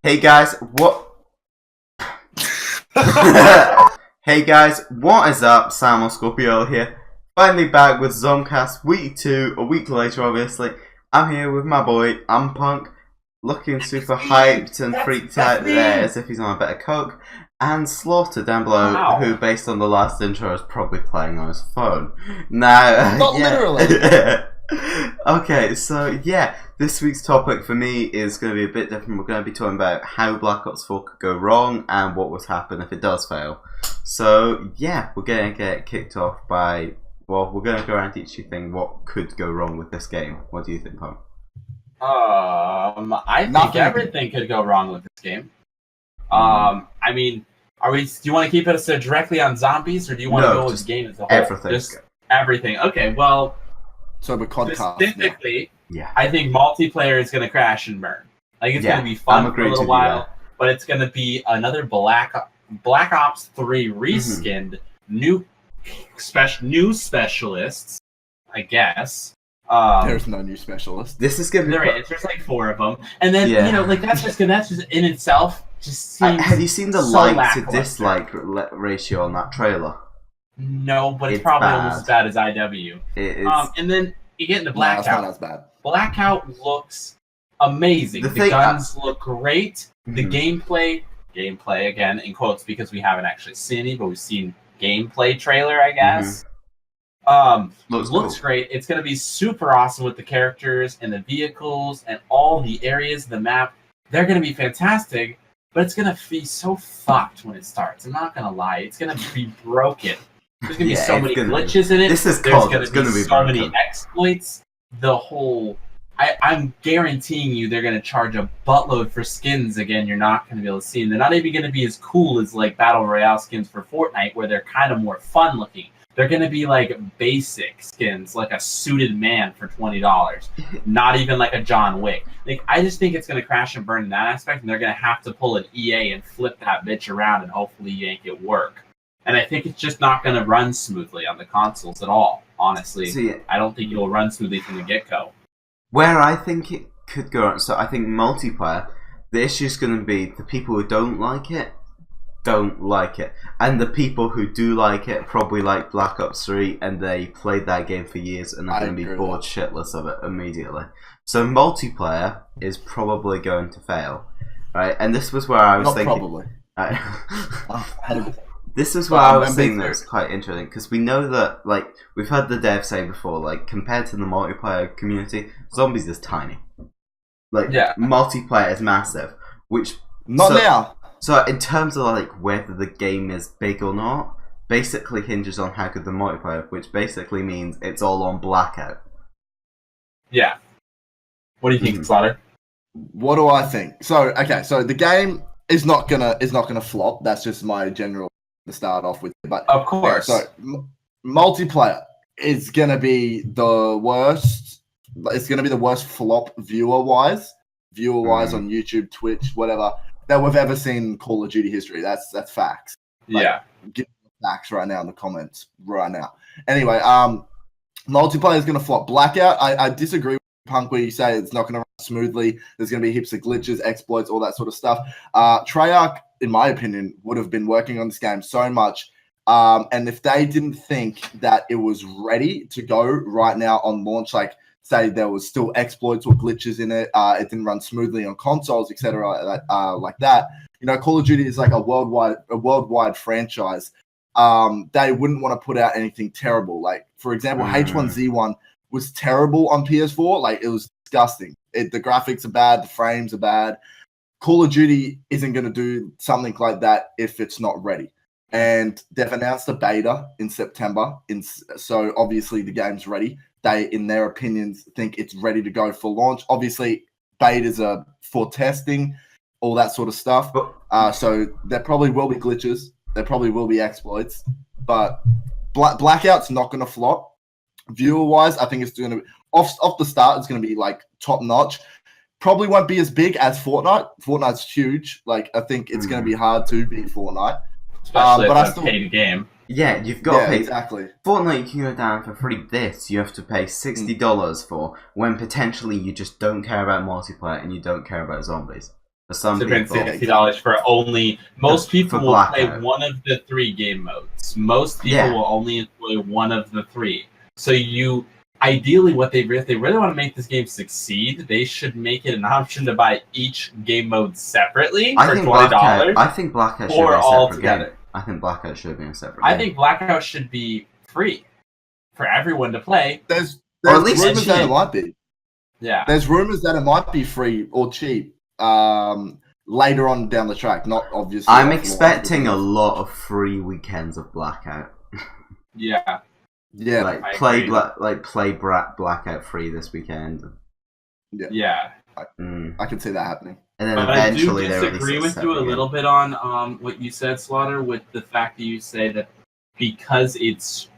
Hey guys, what? Hey guys, what is up? Sam or Scorpio here. Finally back with ZombCasts week 2, a week later obviously. I'm here with my boy, Unpunk, looking super hyped and freaked out there as if he's on a bit of coke. And Slaughterrr down below, who based on the last intro is probably playing on his phone. Now, not literally. Okay, so yeah, this week's topic for me is going to be a bit different. We're going to be talking about how Black Ops 4 could go wrong and what would happen if it does fail. So yeah, we're going to get kicked off by, well, we're going to go around each thing what could go wrong with this game. What do you think, Pom? I think everything could go wrong with this game. I mean, do you want to keep it so directly on zombies, or do you want to go with the game as a whole? Everything. Just everything. Okay, well, so specifically, yeah. I think multiplayer is going to crash and burn. Like, it's going to be fun for a little while, but it's going to be another Black Ops 3 reskinned, new specialists, I guess. There's no new specialist. This is going to be... There's like 4 of them. And then, you know, like, that's just in itself just seems have you seen the so like to dislike ratio on that trailer? No, but it's probably almost as bad as IW. It is. And then you get into Blackout. No, it's not as bad. Blackout looks amazing. The guns look great. The gameplay again in quotes because we haven't actually seen any, but we've seen gameplay trailer, I guess. Looks cool. Great. It's gonna be super awesome with the characters and the vehicles and all the areas of the map. They're gonna be fantastic, but it's gonna be so fucked when it starts. I'm not gonna lie. It's gonna be broken. There's gonna be so many glitches in it. There's gonna be so many exploits. The whole... I'm guaranteeing you they're gonna charge a buttload for skins again. You're not gonna be able to see, and they're not even gonna be as cool as like Battle Royale skins for Fortnite, where they're kind of more fun looking. They're gonna be like basic skins, like a suited man for $20. Not even like a John Wick. Like, I just think it's gonna crash and burn in that aspect, and they're gonna have to pull an EA and flip that bitch around and hopefully yank it work. And I think it's just not gonna run smoothly on the consoles at all. Honestly, I don't think it'll run smoothly from the get-go. Where I think it could go, so I think multiplayer, the issue is going to be the people who don't like it, and the people who do like it probably like Black Ops 3 and they played that game for years and are going to be bored shitless of it immediately. So multiplayer is probably going to fail, right? And this was where I was thinking... Probably. This is where I was thinking that was quite interesting, because we know that, like, we've heard the dev say before, like, compared to the multiplayer community, zombies is tiny. Like, multiplayer is massive, which... now! So, in terms of, like, whether the game is big or not, basically hinges on how good the multiplayer, which basically means it's all on Blackout. Yeah. What do you think, Slaughter? What do I think? So, okay, so the game is not gonna flop. That's just my general... to start off with, but of course, so multiplayer is gonna be the worst. It's gonna be the worst flop viewer wise on YouTube, Twitch, whatever that we've ever seen in Call of Duty history. That's facts. Like, give me facts right now in the comments right now. Anyway, multiplayer is gonna flop. Blackout, I disagree with Punk where you say it's not gonna run smoothly. There's gonna be heaps of glitches, exploits, all that sort of stuff. Treyarch, in my opinion, would have been working on this game so much. And if they didn't think that it was ready to go right now on launch, like say there was still exploits or glitches in it, it didn't run smoothly on consoles, etc., like that. You know, Call of Duty is like a worldwide franchise. They wouldn't want to put out anything terrible. Like, for example, H1Z1 was terrible on PS4. Like, it was disgusting. The graphics are bad, the frames are bad. Call of Duty isn't going to do something like that if it's not ready. And they've announced a beta in September. So obviously the game's ready. They, in their opinions, think it's ready to go for launch. Obviously, betas are for testing, all that sort of stuff. So there probably will be glitches. There probably will be exploits. But Blackout's not going to flop. Viewer-wise, I think it's going to be... Off the start, it's going to be like top-notch. Probably won't be as big as Fortnite. Fortnite's huge. Like, I think it's going to be hard to beat Fortnite. Especially if it's a paid game. Yeah, you've got to pay. Exactly. Fortnite, you can go down for free. This, you have to pay $60 for, when potentially you just don't care about multiplayer and you don't care about zombies. For some to spend people, $60 for only. Most people For will play Blackout. one of the 3 game modes. Most people Yeah. will only enjoy one of the 3. So you, ideally, if they really want to make this game succeed, they should make it an option to buy each game mode separately for $20. I think Blackout should or be a all separate together. game. I think Blackout should be a separate I game. think Blackout should be free for everyone to play. There's Or at least rumors that it cheap. might be. Yeah. There's rumors that it might be free or cheap later on down the track. Not obviously. I'm off expecting a launch, lot of free weekends of Blackout. Yeah. Yeah, like I play agree. Blackout free this weekend. Yeah. I can see that happening. And then But I do eventually they disagree release with you a little bit on what you said, Slaughter, with the fact that you say that because it's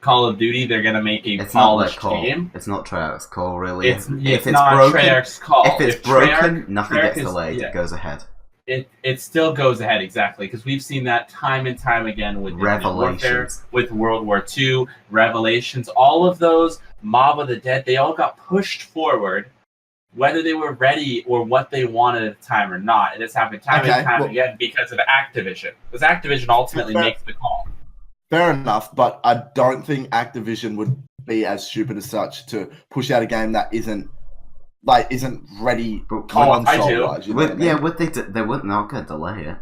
Call of Duty, they're gonna make a It's not like polished Call. game. It's not Treyarch's Call, really. It's if it's not broken, Treyarch's call. if it's broken, nothing Treyarch gets is- delayed. yeah. It goes ahead. It still goes ahead, exactly, because we've seen that time and time again with Infinite Warfare, Revelations. with World War II, Revelations, all of those, Mob of the Dead, they all got pushed forward, whether they were ready or what they wanted at the time or not. And it's happened time and time again because of Activision. Because Activision ultimately makes the call. Fair enough, but I don't think Activision would be as stupid as such to push out a game that isn't ready console-wise. You know what I mean? Yeah, they wouldn't not gonna delay it.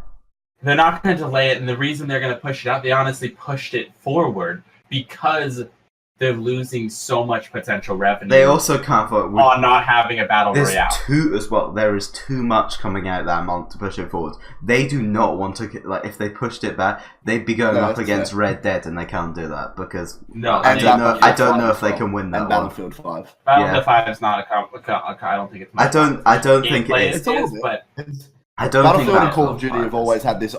They're not going to delay it, and the reason they're going to push it out, they honestly pushed it forward because they're losing so much potential revenue. They also can't afford on not having a battle There's royale. there is too much coming out that month to push it forward. They do not want to, like, if they pushed it back, they'd be going up against Red Dead, and they can't do that because I don't know if they can win that and one. Battlefield 5. Battlefield 5 is not I don't think it's. I don't think it is. It's a little bit. But I don't Battlefield think and Call of Duty 5 have always had this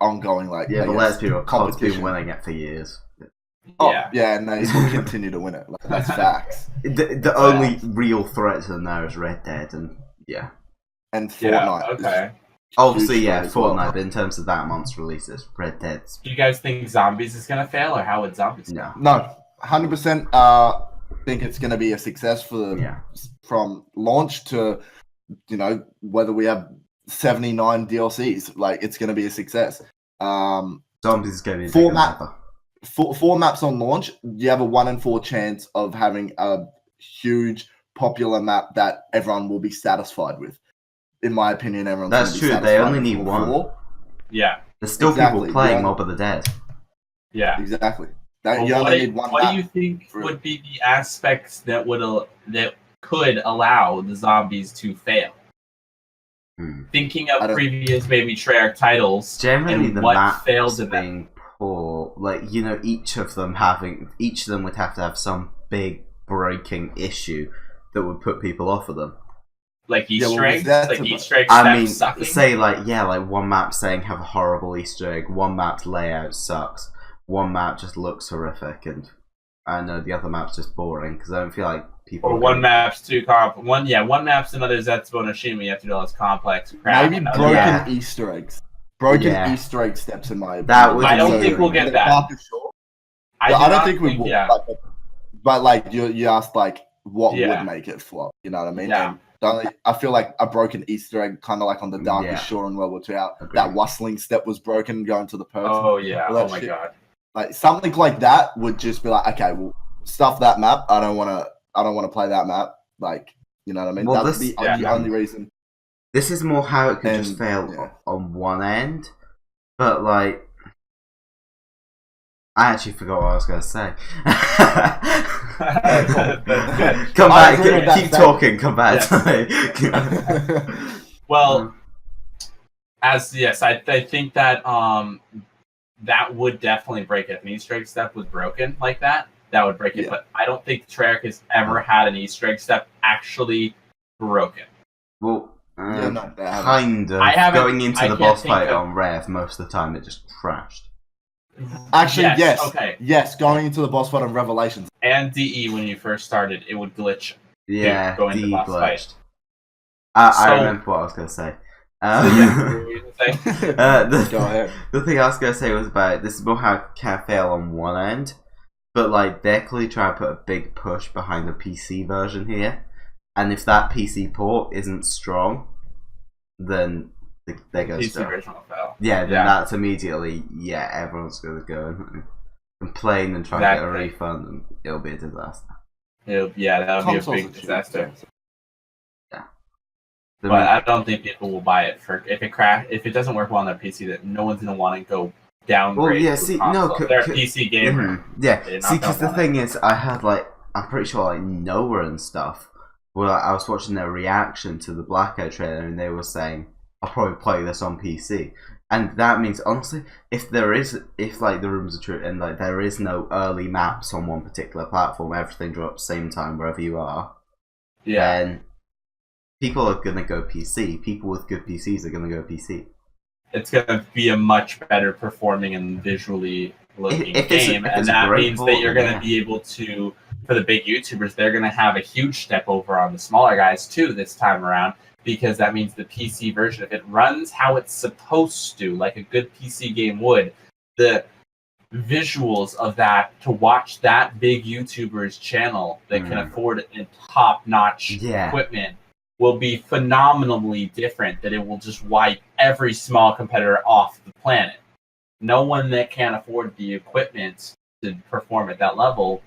ongoing Yeah, but let's be real, COD's been winning it for years. Yeah, and they will continue to win it. Like, that's facts. The only real threat to them now is Red Dead, and And Fortnite. Okay. Obviously, huge as well. Fortnite, but in terms of that month's releases, Red Dead's... Do you guys think Zombies is going to fail, or how would Zombies No. No, 100% think it's going to be a success from launch to, whether we have 79 DLCs. Like, it's going to be a success. Zombies is going to be four maps on launch, you have a 1 in 4 chance of having a huge popular map that everyone will be satisfied with. In my opinion, everyone's That's true. They only need one. 4. Yeah. There's still people playing Mob of the Dead. Yeah. Exactly. Well, you only need one what map. do you think would be the aspects that could allow the Zombies to fail? Thinking of previous maybe Treyarch titles, generally and the what maps failed to being poor, like each of them would have to have some big breaking issue that would put people off of them. Like Easter eggs, sucking. Say one map saying have a horrible Easter egg, one map's layout sucks, one map just looks horrific, and I know the other map's just boring because I don't feel like people. Or one map's too complex. One map's another Zetsubo no Shima. You have to do all this complex crap. Maybe broken Easter eggs. Easter egg steps in my opinion. I don't think we'll get that. I don't think we will. Yeah. But like you asked, like what would make it flop? You know what I mean? Yeah. And I feel like a broken Easter egg, kind of like on the Darkest Shore in World War II. That whistling step was broken going to the person. Oh yeah! Oh my god! Like something like that would just be like, okay, well, stuff that map. I don't want to play that map. Like, you know what I mean? Well, that's the only reason. This is more how it could just fail on one end, but like, I actually forgot what I was going to say. Come back, keep talking. Come back. Well, I think that that would definitely break it. If an Easter egg step was broken like that, that would break it. But I don't think Treyarch has ever had an Easter egg step actually broken. Well, kind of. Going into the boss fight on Rev, most of the time it just crashed. Actually, yes. Okay. Yes, going into the boss fight on Revelations. And DE, when you first started, it would glitch. Yeah, going into the boss fight. I remember what I was going to say. Go ahead. The thing I was going to say was about this is more how it can fail on one end, but like they're clearly trying to put a big push behind the PC version here, and if that PC port isn't strong, then they go PC stuff. version will fail. Yeah, then that's immediately everyone's gonna go and complain and try to get a refund, and it'll be a disaster. That'll be a big disaster. Yeah, but I don't think people will buy it for if it doesn't work well on their PC. That no one's gonna want to go downgrade. Well, yeah, they're a PC gamer. Yeah, see, because the thing is, I had I'm pretty sure Noah and stuff. Well, I was watching their reaction to the Blackout trailer, and they were saying, "I'll probably play this on PC." And that means, honestly, if the rumors are true, and there is no early maps on one particular platform, everything drops same time wherever you are. Yeah. Then people are gonna go PC. People with good PCs are gonna go PC. It's gonna be a much better performing and visually looking game, and that means that you're gonna be able to. For the big YouTubers, they're going to have a huge step over on the smaller guys too this time around, because that means the PC version, if it runs how it's supposed to, like a good PC game would, the visuals of that, to watch that big YouTuber's channel that can afford top-notch equipment will be phenomenally different, that it will just wipe every small competitor off the planet. No one that can't afford the equipment to perform at that level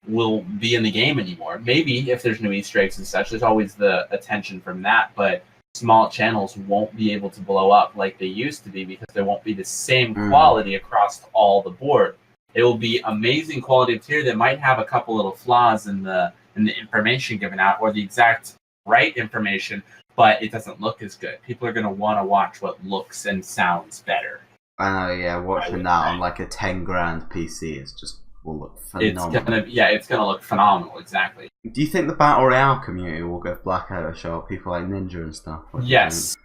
will be in the game anymore. Maybe if there's new Easter eggs and such, there's always the attention from that, but small channels won't be able to blow up like they used to be because there won't be the same quality across all the board. It will be amazing quality of tier that might have a couple little flaws in the information given out or the exact right information, but it doesn't look as good. People are going to want to watch what looks and sounds better. I know, watching that on a 10 grand PC is just will look phenomenal. It's gonna look phenomenal, exactly. Do you think the Battle Royale community will give Blackout a shot? People like Ninja and stuff? Yes.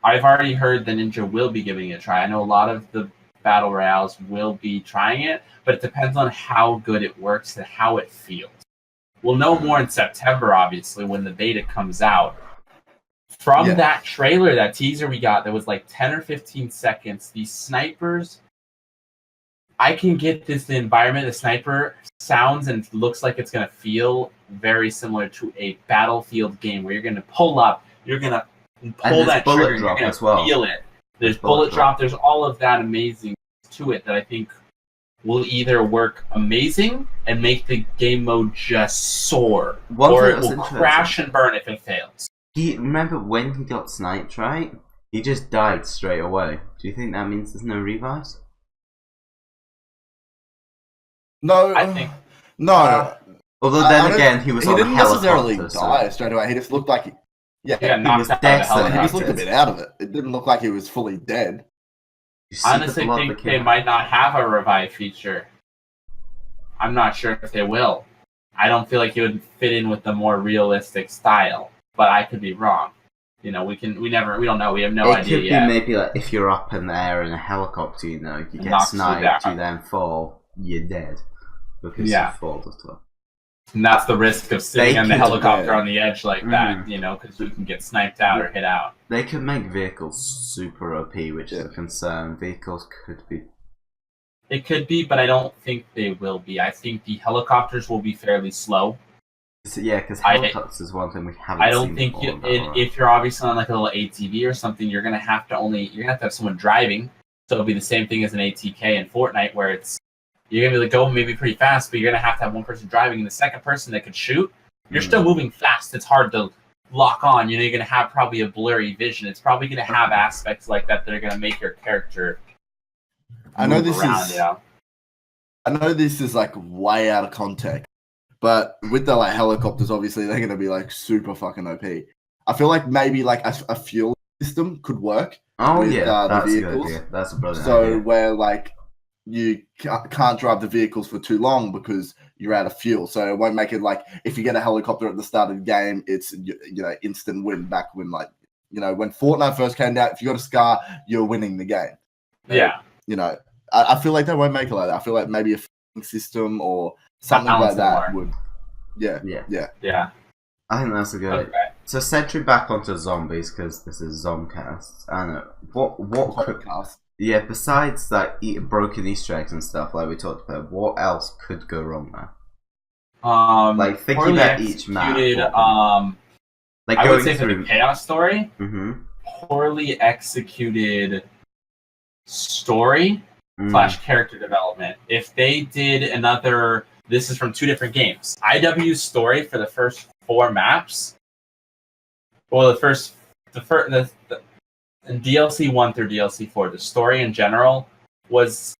I've already heard that Ninja will be giving it a try. I know a lot of the Battle Royales will be trying it, but it depends on how good it works and how it feels. We'll know more in September, obviously, when the beta comes out. From that trailer, that teaser we got that was 10 or 15 seconds, these snipers... I can get the environment, the sniper sounds and looks like it's going to feel very similar to a Battlefield game where you're going to pull up, you're going to pull that trigger, you're going to feel it. There's bullet drop, there's all of that amazing to it that I think will either work amazing and make the game mode just soar, or it will crash and burn if it fails. Remember when he got sniped, right? He just died straight away. Do you think that means there's no revives? No, I think no. Although then again, he was on a helicopter. He didn't necessarily die straight away. He just looked like he was dead. He just looked a bit out of it. It didn't look like he was fully dead. I honestly think they might not have a revive feature. I'm not sure if they will. I don't feel like he would fit in with the more realistic style, but I could be wrong. We don't know. We have no idea yet. It could be maybe if you're up in the air in a helicopter, you get sniped, you then fall, you're dead. Because you fall as well. And that's the risk of sitting on the helicopter on the edge like that, because you can get sniped out or hit out. They could make vehicles super OP, which is a concern. Vehicles could be... It could be, but I don't think they will be. I think the helicopters will be fairly slow. Yeah, because helicopters is one thing we haven't seen. I don't think if you're obviously on a little ATV or something, you're gonna have to have someone driving. So it'll be the same thing as an ATK in Fortnite, where you're gonna be able to go maybe pretty fast, but you're gonna have one person driving, and the second person that can shoot, you're still moving fast. It's hard to lock on. You're gonna have probably a blurry vision. It's probably gonna have aspects like that are gonna make your character. I know this is way out of context, but with the helicopters, obviously they're gonna be super fucking OP. I feel like maybe a fuel system could work. Oh with, that's the vehicles. a good idea. That's a brilliant idea. So where you can't drive the vehicles for too long because you're out of fuel. So it won't make it if you get a helicopter at the start of the game, it's instant win. Back when when Fortnite first came out, if you got a scar, you're winning the game. Yeah. I feel like they won't make it like that. I feel like maybe a system or something like that would. Yeah. I think that's a good idea. So centering back onto zombies, because this is ZombCasts. I don't know what podcast. Yeah, besides broken Easter eggs and stuff like we talked about, what else could go wrong there? Thinking about each map. Like I would going say for through. the Chaos story, Mm-hmm. poorly executed story / character development. If they did another, this is from 2 different games. IW's story for the first 4 maps, well, the DLC 1 through DLC 4, the story in general was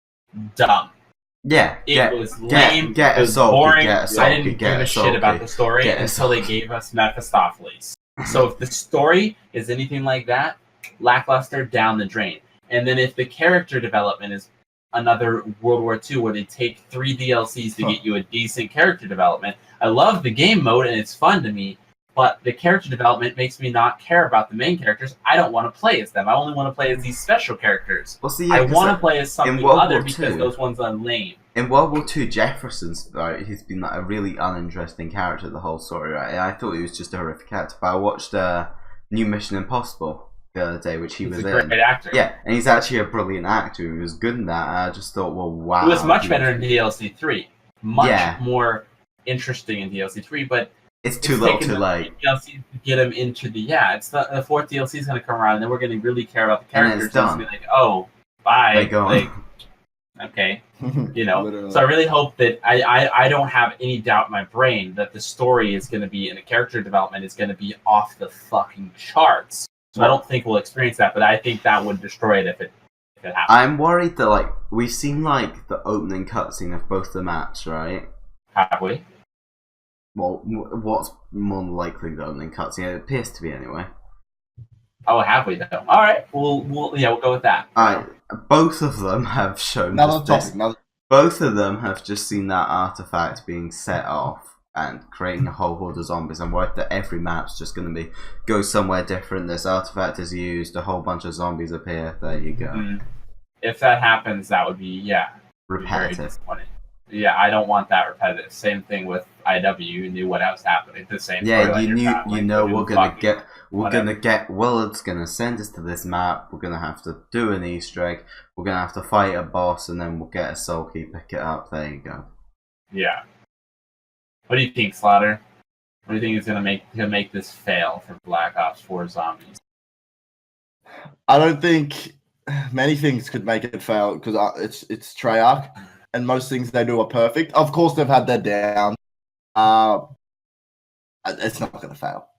dumb. Yeah, It was lame. It was boring. I didn't give a shit about the story until they gave us Mephistopheles. So if the story is anything like that, lackluster, down the drain. And then if the character development is another World War II where they take 3 DLCs to get you a decent character development, I love the game mode and it's fun to me, but the character development makes me not care about the main characters. I don't want to play as them. I only want to play as these special characters. Well, see, yeah, I want to play as something other because II, those ones are lame. In World War II, Jefferson's, right, he's been like a really uninteresting character the whole story, right? I thought he was just a horrific character, but I watched New Mission Impossible the other day, which he was a great actor. Yeah, and he's actually a brilliant actor. He was good in that. And I just thought, well, wow. He was much better in DLC 3. Much more interesting in DLC 3, but it's too little too late. DLC to get him into the it's the 4th DLC is going to come around, and then we're going to really care about the characters. And it's done. Be like, oh, bye. Like, okay, you know. So I really hope that I don't have any doubt in my brain that the story is going to be and the character development is going to be off the fucking charts. So I don't think we'll experience that, but I think that would destroy it if it happens. I'm worried that like we've seen like the opening cutscene of both the maps, right? Have we? Well, what's more likely the opening cutscene? It appears to be anyway. Oh, have we though? All right, we'll go with that. Both of them have shown. Both of them have just seen that artifact being set off and creating a whole horde of zombies. I'm worried that every map's just going to go somewhere different. This artifact is used, a whole bunch of zombies appear. There you go. If that happens, that would be repetitive. Very disappointing. Yeah, I don't want that repetitive. Same thing with IW. You knew what was happening. The same. Yeah, you know we're gonna get. Willard's gonna send us to this map. We're gonna have to do an Easter egg. We're gonna have to fight a boss, and then we'll get a soul key, pick it up. There you go. Yeah. What do you think, Slaughter? What do you think is gonna make this fail for Black Ops 4 Zombies? I don't think many things could make it fail because it's Treyarch. And most things they do are perfect. Of course, they've had their down. It's not going to fail.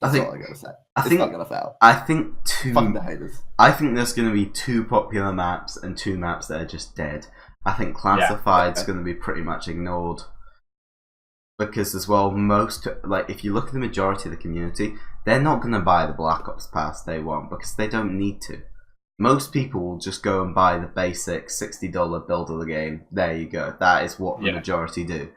That's all I got to say. It's not going to fail. I think Fuck the haters. I think there's going to be 2 popular maps and 2 maps that are just dead. I think Classified's going to be pretty much ignored because as well, if you look at the majority of the community, they're not going to buy the Black Ops Pass day 1 because they don't need to. Most people will just go and buy the basic $60 build of the game. There you go. That is what the majority do.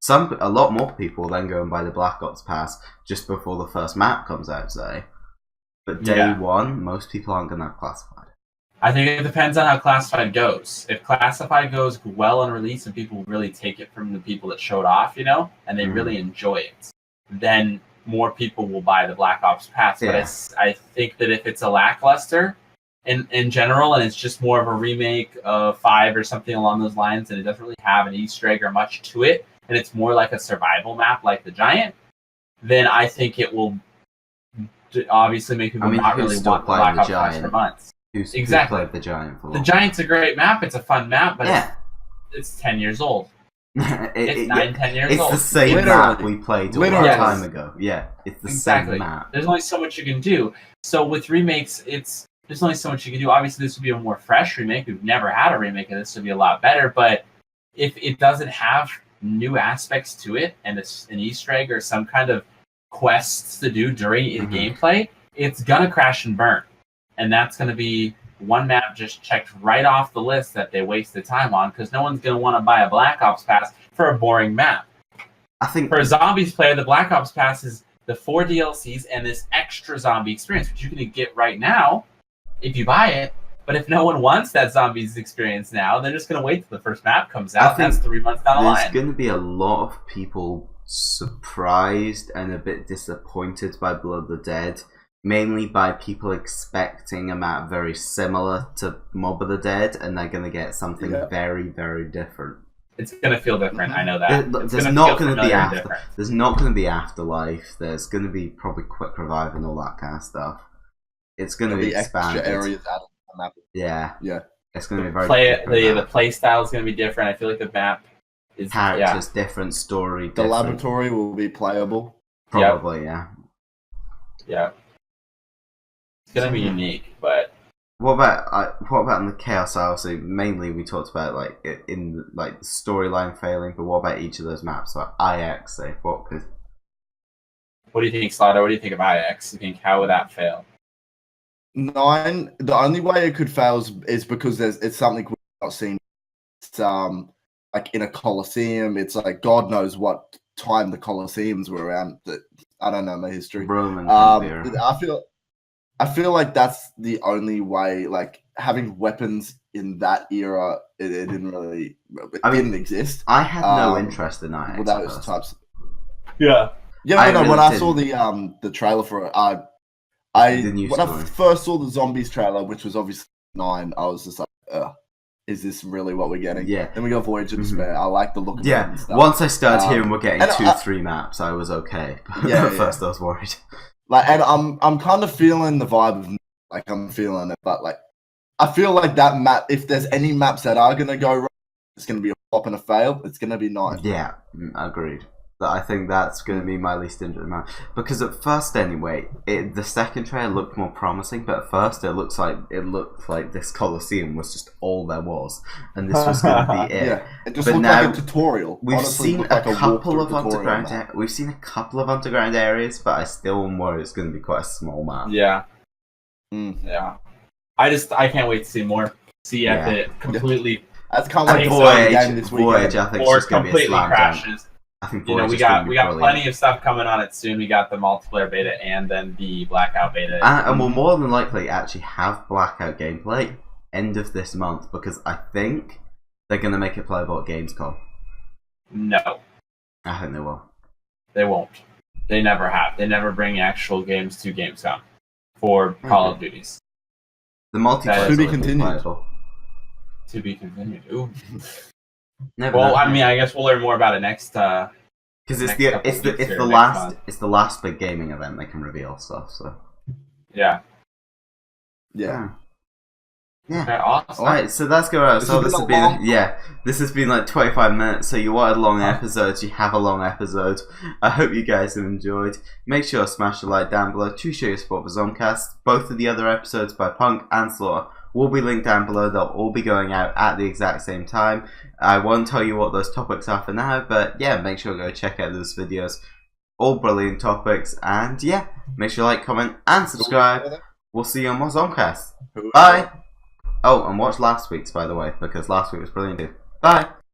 A lot more people then go and buy the Black Ops Pass just before the first map comes out, say. But day 1, most people aren't going to have Classified. I think it depends on how Classified goes. If Classified goes well on release and people really take it from the people that showed off, and they really enjoy it, then more people will buy the Black Ops Pass. Yeah. But I think that if it's a lackluster in general, and it's just more of a remake of 5 or something along those lines, and it doesn't really have an Easter egg or much to it, and it's more like a survival map like the Giant, then I think it will obviously make people not really want the Black Ops Pass for months. Who played the Giant for long? The Giant's a great map. It's a fun map, but it's 10 years old. It's 9-10 years old. It's the same map we played a long time ago. Yeah, it's the same map. There's only so much you can do. So with remakes, there's only so much you can do. Obviously, this would be a more fresh remake. We've never had a remake of this. Would be a lot better. But if it doesn't have new aspects to it and it's an Easter egg or some kind of quests to do during the gameplay, it's gonna crash and burn. And that's gonna be one map just checked right off the list that they wasted time on because no one's gonna want to buy a Black Ops Pass for a boring map. I think for a Zombies player, the Black Ops Pass is the 4 DLCs and this extra zombie experience, which you can get right now if you buy it. But if no one wants that Zombies experience now, they're just going to wait till the first map comes out. That's 3 months down the line. There's going to be a lot of people surprised and a bit disappointed by Blood of the Dead, mainly by people expecting a map very similar to Mob of the Dead, and they're going to get something very, very different. It's gonna feel different. I know that. There's not going to be There's not going to be Afterlife. There's going to be probably Quick Revive and all that kind of stuff. It's going to be expanded. Extra areas out of the map. Yeah. Yeah. It's going to be very the play style is going to be different. I feel like the map is characters different, story. The laboratory will be playable. Probably, yeah. Yeah. It's going to be unique, but. What about in the Chaos Isle? So mainly we talked about like in like the storyline failing, but what about each of those maps? Like IX, say what could? What do you think, Slaughter? What do you think of IX? You think how would that fail? 9. The only way it could fail is because it's something we've not seen. It's like in a Colosseum. It's like God knows what time the Colosseums were around. That I don't know my history. Roman. I feel like that's the only way. Like having weapons in that era, it didn't really. Didn't exist. I had no interest in that. With those types. Yeah. Yeah. When I saw the trailer for it, when I first saw the Zombies trailer, which was obviously 9, I was just like, is this really what we're getting? Yeah. Then we got Voyage of Despair. I like the look of it and stuff. Once I started hearing we're getting 2-3 maps, I was okay. At first I was worried. Like, and I'm kind of feeling the vibe of, like, I'm feeling it, but, like, I feel like that map, if there's any maps that are going to go wrong, it's going to be a flop and a fail, it's going to be 9. Yeah, agreed. But I think that's going to be my least interested map. Because at first, anyway, the second trailer looked more promising, but at first it looked like this Colosseum was just all there was. And this was going to be it. Yeah, it just looked like a tutorial. We've seen a couple of underground areas, but I still am worried it's going to be quite a small map. Yeah. Yeah. I can't wait to see more. See at the completely... That's kind of like Voyage, I think, or completely crashes. I think we got plenty of stuff coming on it soon. We got the multiplayer beta and then the Blackout beta. And we'll more than likely actually have Blackout gameplay end of this month because I think they're going to make it playable at Gamescom. No. I think they will. They won't. They never have. They never bring actual games to Gamescom for Call of Duties. The multiplayer to be continued. To be continued. Ooh. Well, I mean, I guess we'll learn more about it next. Because it's the last big gaming event they can reveal stuff. So. Yeah. Okay, awesome. Alright, so that's go out. So this has been like 25 minutes. So you wanted long episodes, you have a long episode. I hope you guys have enjoyed. Make sure to smash the like down below to show your support for ZombCasts. Both of the other episodes by Punk and Slaughterrr will be linked down below. They'll all be going out at the exact same time. I won't tell you what those topics are for now, but yeah, make sure to go check out those videos. All brilliant topics, and yeah, make sure to like, comment, and subscribe. We'll see you on more ZombCasts. Bye! Oh, and watch last week's, by the way, because last week was brilliant too. Bye!